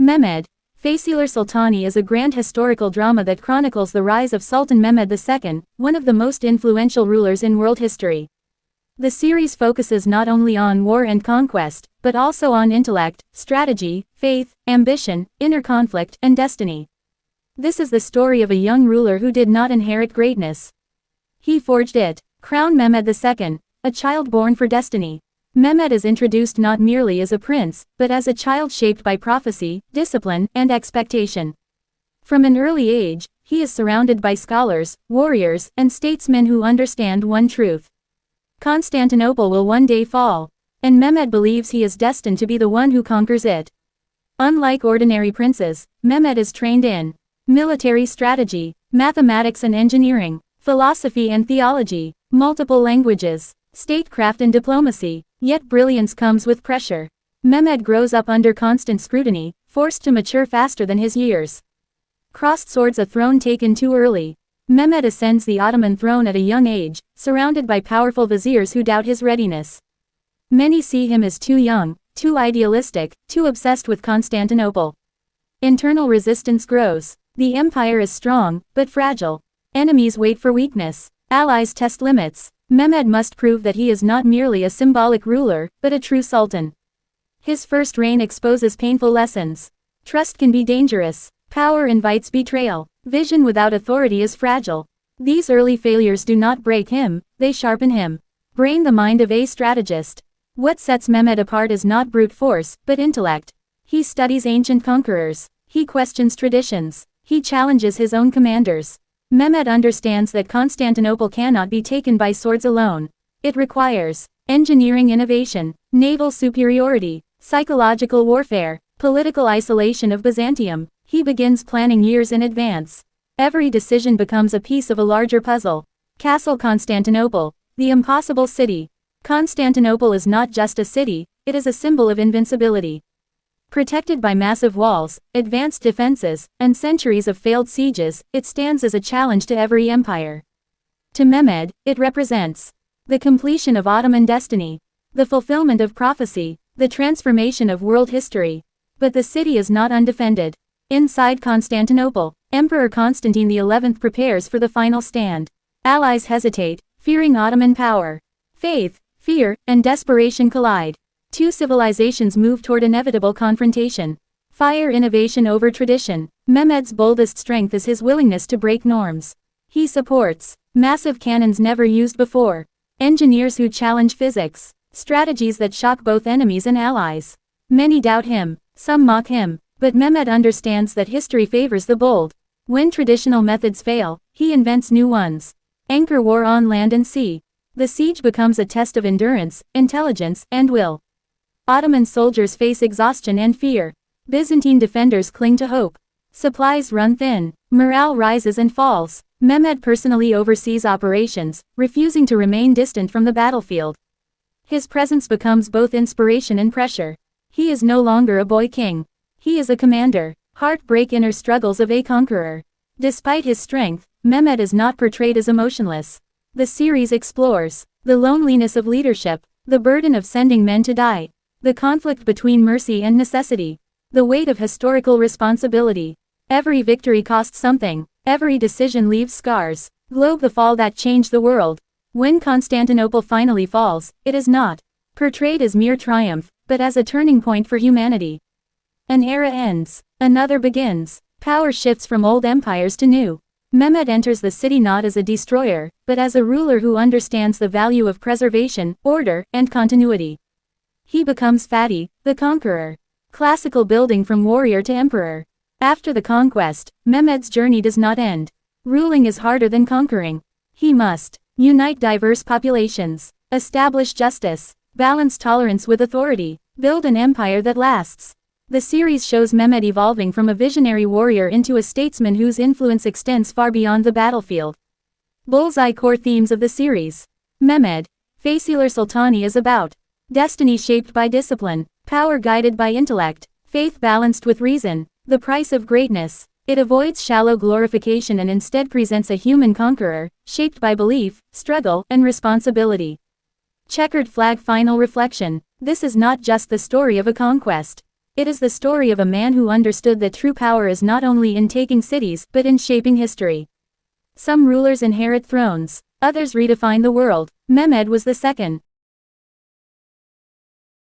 Mehmed, Fetihler Sultanı is a grand historical drama that chronicles the rise of Sultan Mehmed II, one of the most influential rulers in world history. The series focuses not only on war and conquest, but also on intellect, strategy, faith, ambition, inner conflict, and destiny. This is the story of a young ruler who did not inherit greatness. He forged it. Crown Mehmed II, a child born for destiny. Mehmed is introduced not merely as a prince, but as a child shaped by prophecy, discipline, and expectation. From an early age, he is surrounded by scholars, warriors, and statesmen who understand one truth. Constantinople will one day fall, and Mehmed believes he is destined to be the one who conquers it. Unlike ordinary princes, Mehmed is trained in military strategy, mathematics and engineering, philosophy and theology, multiple languages, statecraft and diplomacy. Yet brilliance comes with pressure. Mehmed grows up under constant scrutiny, forced to mature faster than his years. Crossed swords, a throne taken too early. Mehmed ascends the Ottoman throne at a young age, surrounded by powerful viziers who doubt his readiness. Many see him as too young, too idealistic, too obsessed with Constantinople. Internal resistance grows. The empire is strong, but fragile. Enemies wait for weakness. Allies test limits. Mehmed must prove that he is not merely a symbolic ruler, but a true sultan. His first reign exposes painful lessons. Trust can be dangerous. Power invites betrayal. Vision without authority is fragile. These early failures do not break him, they sharpen him. Brain, the mind of a strategist. What sets Mehmed apart is not brute force, but intellect. He studies ancient conquerors. He questions traditions. He challenges his own commanders. Mehmed understands that Constantinople cannot be taken by swords alone. It requires engineering innovation, naval superiority, psychological warfare, political isolation of Byzantium. He begins planning years in advance. Every decision becomes a piece of a larger puzzle. Castle Constantinople, the impossible city. Constantinople is not just a city, it is a symbol of invincibility. Protected by massive walls, advanced defenses, and centuries of failed sieges, it stands as a challenge to every empire. To Mehmed, it represents the completion of Ottoman destiny, the fulfillment of prophecy, the transformation of world history. But the city is not undefended. Inside Constantinople, Emperor Constantine XI prepares for the final stand. Allies hesitate, fearing Ottoman power. Faith, fear, and desperation collide. Two civilizations move toward inevitable confrontation. Fire innovation over tradition. Mehmed's boldest strength is his willingness to break norms. He supports massive cannons never used before, engineers who challenge physics, strategies that shock both enemies and allies. Many doubt him, some mock him, but Mehmed understands that history favors the bold. When traditional methods fail, he invents new ones. Anchor war on land and sea. The siege becomes a test of endurance, intelligence, and will. Ottoman soldiers face exhaustion and fear. Byzantine defenders cling to hope. Supplies run thin. Morale rises and falls. Mehmed personally oversees operations, refusing to remain distant from the battlefield. His presence becomes both inspiration and pressure. He is no longer a boy king. He is a commander. Heartbreak, inner struggles of a conqueror. Despite his strength, Mehmed is not portrayed as emotionless. The series explores the loneliness of leadership, the burden of sending men to die, the conflict between mercy and necessity, the weight of historical responsibility. Every victory costs something. Every decision leaves scars. Globe, the fall that changed the world. When Constantinople finally falls, it is not portrayed as mere triumph, but as a turning point for humanity. An era ends. Another begins. Power shifts from old empires to new. Mehmed enters the city not as a destroyer, but as a ruler who understands the value of preservation, order, and continuity. He becomes Fatih, the Conqueror. Classical building from warrior to emperor. After the conquest, Mehmed's journey does not end. Ruling is harder than conquering. He must unite diverse populations, establish justice, balance tolerance with authority, build an empire that lasts. The series shows Mehmed evolving from a visionary warrior into a statesman whose influence extends far beyond the battlefield. Bullseye core themes of the series. Mehmed, Fetihler Sultanı is about destiny shaped by discipline, power guided by intellect, faith balanced with reason, the price of greatness. It avoids shallow glorification and instead presents a human conqueror, shaped by belief, struggle, and responsibility. Checkered flag. Final reflection. This is not just the story of a conquest. It is the story of a man who understood that true power is not only in taking cities but in shaping history. Some rulers inherit thrones. Others redefine the world. Mehmed was the second.